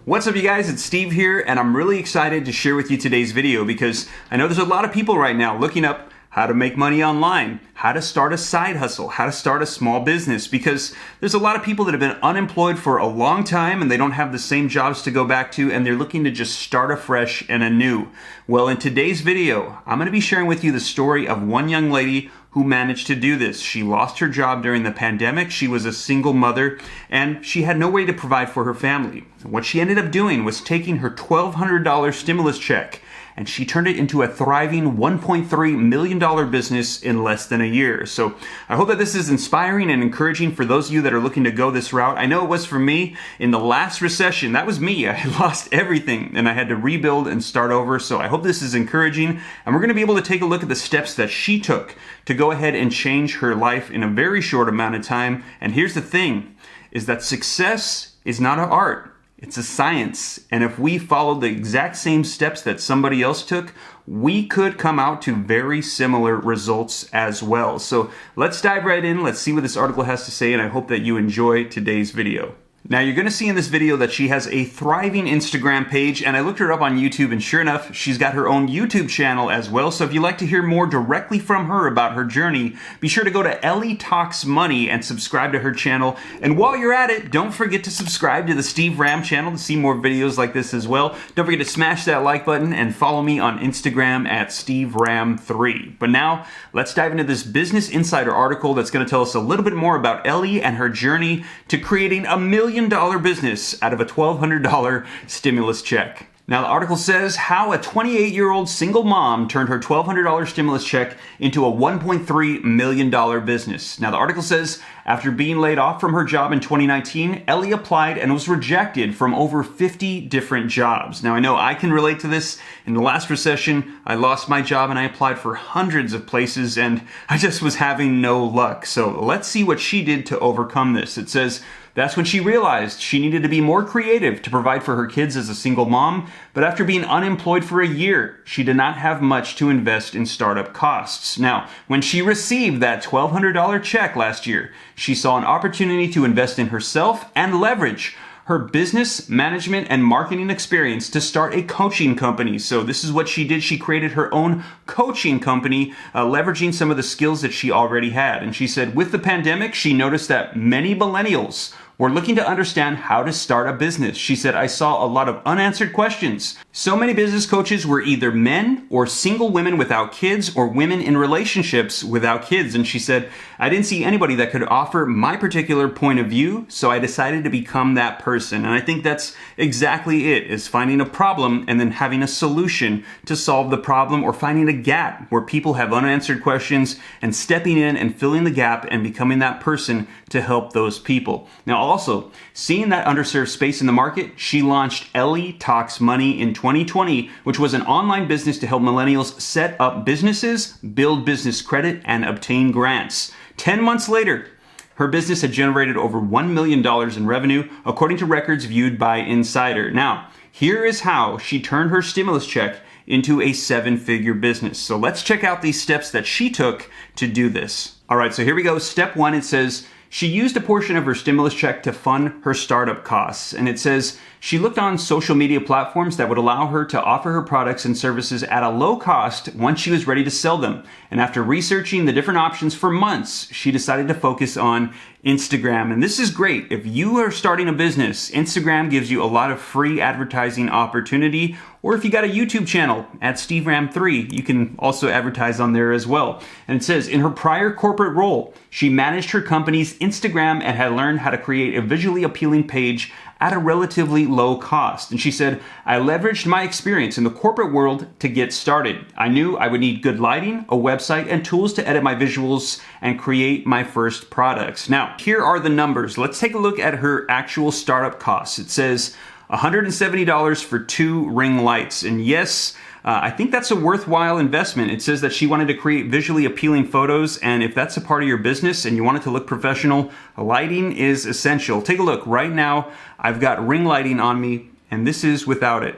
What's up you guys, it's Steve here, and I'm really excited to share with you today's video because I know there's a lot of people right now looking up how to make money online, how to start a side hustle, how to start a small business, because there's a lot of people that have been unemployed for a long time and they don't have the same jobs to go back to and they're looking to just start afresh and anew. Well, in today's video, I'm going to be sharing with you the story of one young lady who managed to do this. She lost her job during the pandemic. She was a single mother and she had no way to provide for her family. What she ended up doing was taking her $1,200 stimulus check and she turned it into a thriving $1.3 million business in less than a year. So I hope that this is inspiring and encouraging for those of you that are looking to go this route. I know it was for me in the last recession. That was me. I lost everything and I had to rebuild and start over. So I hope this is encouraging. And we're going to be able to take a look at the steps that she took to go ahead and change her life in a very short amount of time. And here's the thing, is that success is not an art. It's a science, and if we followed the exact same steps that somebody else took, we could come out to very similar results as well. So let's dive right in, let's see what this article has to say, and I hope that you enjoy today's video. Now you're going to see in this video that she has a thriving Instagram page, and I looked her up on YouTube and sure enough, she's got her own YouTube channel as well. So if you'd like to hear more directly from her about her journey, be sure to go to Ellie Talks Money and subscribe to her channel. And while you're at it, don't forget to subscribe to the Steve Ram channel to see more videos like this as well. Don't forget to smash that like button and follow me on Instagram at SteveRam3. But now let's dive into this Business Insider article that's going to tell us a little bit more about Ellie and her journey to creating $1 million business out of a $1,200 stimulus check. Now the article says how a 28-year-old single mom turned her $1,200 stimulus check into a $1.3 million business. Now the article says after being laid off from her job in 2019, Ellie applied and was rejected from over 50 different jobs. Now I know I can relate to this. In the last recession, I lost my job and I applied for hundreds of places and I just was having no luck. So let's see what she did to overcome this. It says, that's when she realized she needed to be more creative to provide for her kids as a single mom, but after being unemployed for a year, she did not have much to invest in startup costs. Now, when she received that $1,200 check last year, she saw an opportunity to invest in herself and leverage her business management and marketing experience to start a coaching company. So this is what she did. She created her own coaching company, leveraging some of the skills that she already had. And she said with the pandemic, she noticed that many millennials were looking to understand how to start a business. She said, I saw a lot of unanswered questions. So many business coaches were either men or single women without kids or women in relationships without kids. And she said, I didn't see anybody that could offer my particular point of view, so I decided to become that person. And I think that's exactly it, is finding a problem and then having a solution to solve the problem, or finding a gap where people have unanswered questions and stepping in and filling the gap and becoming that person to help those people. Now, also, seeing that underserved space in the market, she launched Ellie Talks Money in 2020, which was an online business to help millennials set up businesses, build business credit, and obtain grants. 10 months later, her business had generated over $1 million in revenue, according to records viewed by Insider. Now, here is how she turned her stimulus check into a 7-figure business. So let's check out these steps that she took to do this. All right, so here we go. Step 1, it says, she used a portion of her stimulus check to fund her startup costs. And it says she looked on social media platforms that would allow her to offer her products and services at a low cost once she was ready to sell them. And after researching the different options for months, she decided to focus on Instagram. And this is great. If you are starting a business, Instagram gives you a lot of free advertising opportunity. Or if you got a YouTube channel at SteveRam3, you can also advertise on there as well. And it says in her prior corporate role, she managed her company's Instagram and had learned how to create a visually appealing page at a relatively low cost. And she said, I leveraged my experience in the corporate world to get started. I knew I would need good lighting, a website, and tools to edit my visuals and create my first products. Now, here are the numbers. Let's take a look at her actual startup costs. It says $170 for 2 ring lights. And yes, I think that's a worthwhile investment. It says that she wanted to create visually appealing photos, and if that's a part of your business and you want it to look professional, lighting is essential. Take a look. Right now, I've got ring lighting on me, and this is without it.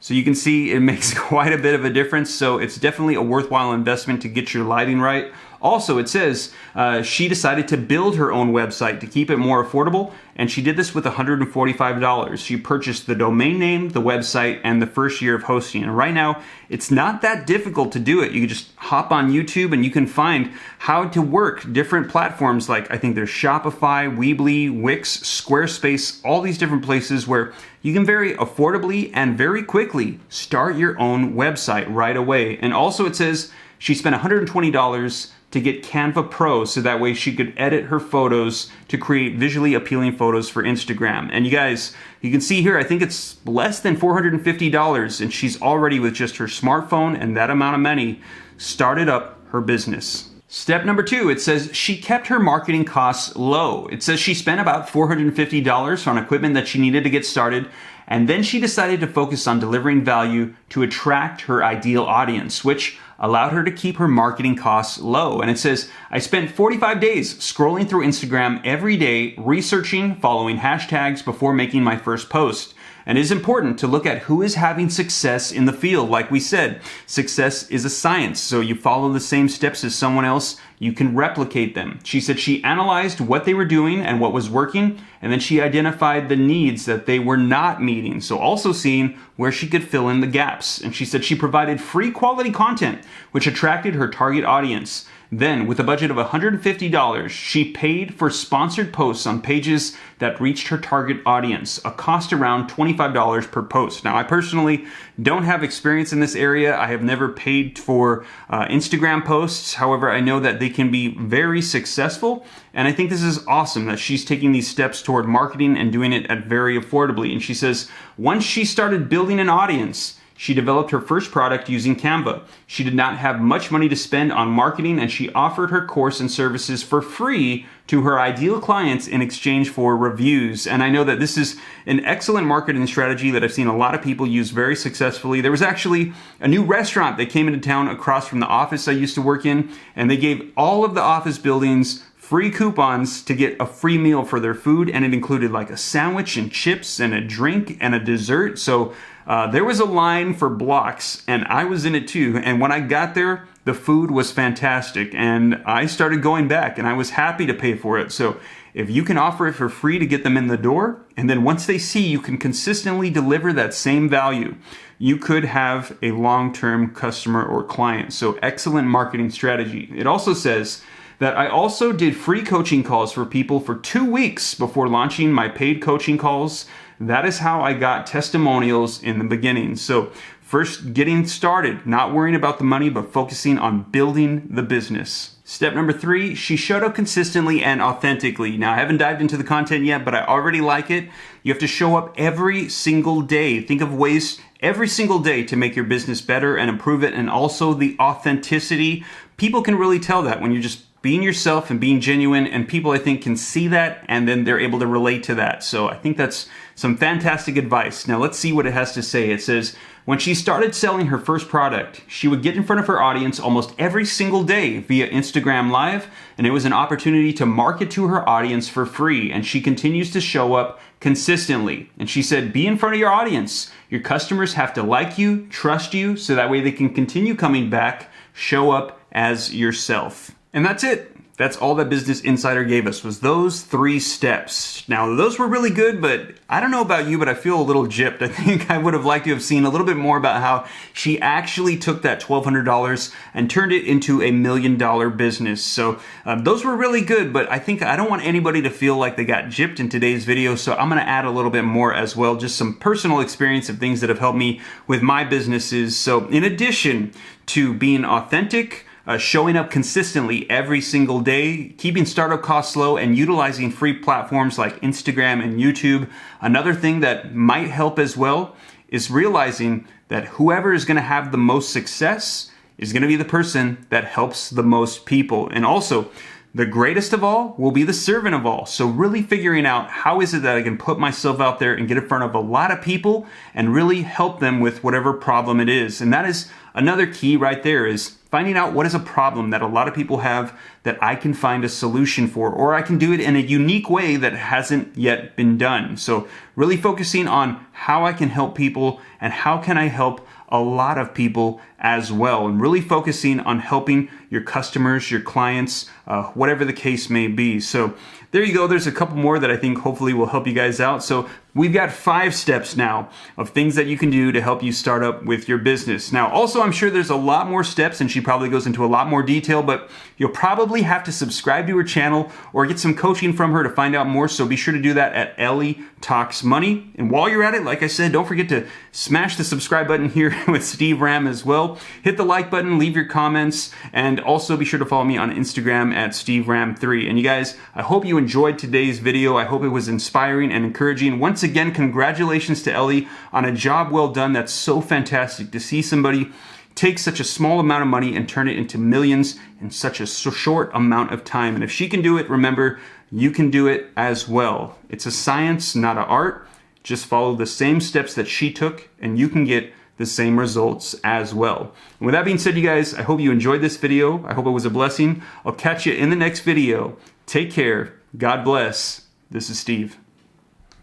So you can see it makes quite a bit of a difference, so it's definitely a worthwhile investment to get your lighting right. Also, it says she decided to build her own website to keep it more affordable, and she did this with $145. She purchased the domain name, the website, and the first year of hosting. And right now, it's not that difficult to do it. You can just hop on YouTube and you can find how to work different platforms like, I think there's Shopify, Weebly, Wix, Squarespace, all these different places where you can very affordably and very quickly start your own website right away. And also it says she spent $120 to get Canva Pro so that way she could edit her photos to create visually appealing photos for Instagram. And you guys, you can see here, I think it's less than $450, and she's already, with just her smartphone and that amount of money, started up her business. Step number 2, it says she kept her marketing costs low. It says she spent about $450 on equipment that she needed to get started, and then she decided to focus on delivering value to attract her ideal audience, which allowed her to keep her marketing costs low. And it says, I spent 45 days scrolling through Instagram every day, researching, following hashtags before making my first post. And it is important to look at who is having success in the field. Like we said, success is a science. So you follow the same steps as someone else, you can replicate them. She said she analyzed what they were doing and what was working, and then she identified the needs that they were not meeting. So also seeing where she could fill in the gaps. And she said she provided free quality content, which attracted her target audience. Then, with a budget of $150, she paid for sponsored posts on pages that reached her target audience, a cost around $25 per post. Now, I personally don't have experience in this area. I have never paid for Instagram posts. However, I know that they can be very successful. And I think this is awesome that she's taking these steps toward marketing and doing it at very affordably. And she says, once she started building an audience, she developed her first product using Canva. She did not have much money to spend on marketing, and she offered her course and services for free to her ideal clients in exchange for reviews. And I know that this is an excellent marketing strategy that I've seen a lot of people use very successfully. There was actually a new restaurant that came into town across from the office I used to work in, and they gave all of the office buildings free coupons to get a free meal for their food, and it included like a sandwich and chips and a drink and a dessert. So there was a line for blocks, and I was in it too. And when I got there, the food was fantastic, and I started going back, and I was happy to pay for it. So if you can offer it for free to get them in the door, and then once they see you can consistently deliver that same value, you could have a long-term customer or client. So excellent marketing strategy. It also says that I also did free coaching calls for people for 2 weeks before launching my paid coaching calls. That is how I got testimonials in the beginning. So first, getting started, not worrying about the money, but focusing on building the business. Step number 3, she showed up consistently and authentically. Now, I haven't dived into the content yet, but I already like it. You have to show up every single day. Think of ways every single day to make your business better and improve it. And also the authenticity. People can really tell that when you're just being yourself and being genuine, and people, I think, can see that, and then they're able to relate to that. So I think that's some fantastic advice. Now let's see what it has to say. It says, when she started selling her first product, she would get in front of her audience almost every single day via Instagram Live, and it was an opportunity to market to her audience for free, and she continues to show up consistently. And she said, be in front of your audience. Your customers have to like you, trust you, so that way they can continue coming back, show up as yourself. And that's it. That's all that Business Insider gave us, was those 3 steps. Now, those were really good, but I don't know about you, but I feel a little gypped. I think I would have liked to have seen a little bit more about how she actually took that $1,200 and turned it into a $1 million business. So those were really good, but I think I don't want anybody to feel like they got gypped in today's video. So I'm going to add a little bit more as well, just some personal experience of things that have helped me with my businesses. So in addition to being authentic, showing up consistently every single day, keeping startup costs low, and utilizing free platforms like Instagram and YouTube. Another thing that might help as well is realizing that whoever is going to have the most success is going to be the person that helps the most people. And also, the greatest of all will be the servant of all. So really figuring out how is it that I can put myself out there and get in front of a lot of people and really help them with whatever problem it is. And that is another key right there, is finding out what is a problem that a lot of people have that I can find a solution for, or I can do it in a unique way that hasn't yet been done. So really focusing on how I can help people and how can I help a lot of people as well, and really focusing on helping your customers, your clients, whatever the case may be. So there you go. There's a couple more that I think hopefully will help you guys out. So we've got 5 steps now of things that you can do to help you start up with your business. Now, also, I'm sure there's a lot more steps, and she probably goes into a lot more detail, but you'll probably have to subscribe to her channel or get some coaching from her to find out more. So be sure to do that at Ellie Talks Money. And while you're at it, like I said, don't forget to smash the subscribe button here with Steve Ram as well. Hit the like button, leave your comments, and also be sure to follow me on Instagram at SteveRam3. And you guys, I hope you enjoyed today's video. I hope it was inspiring and encouraging. Once again, congratulations to Ellie on a job well done. That's so fantastic to see somebody take such a small amount of money and turn it into millions in such a short amount of time. And if she can do it, remember, you can do it as well. It's a science, not an art. Just follow the same steps that she took and you can get the same results as well. And with that being said, you guys, I hope you enjoyed this video. I hope it was a blessing. I'll catch you in the next video. Take care. God bless. This is Steve.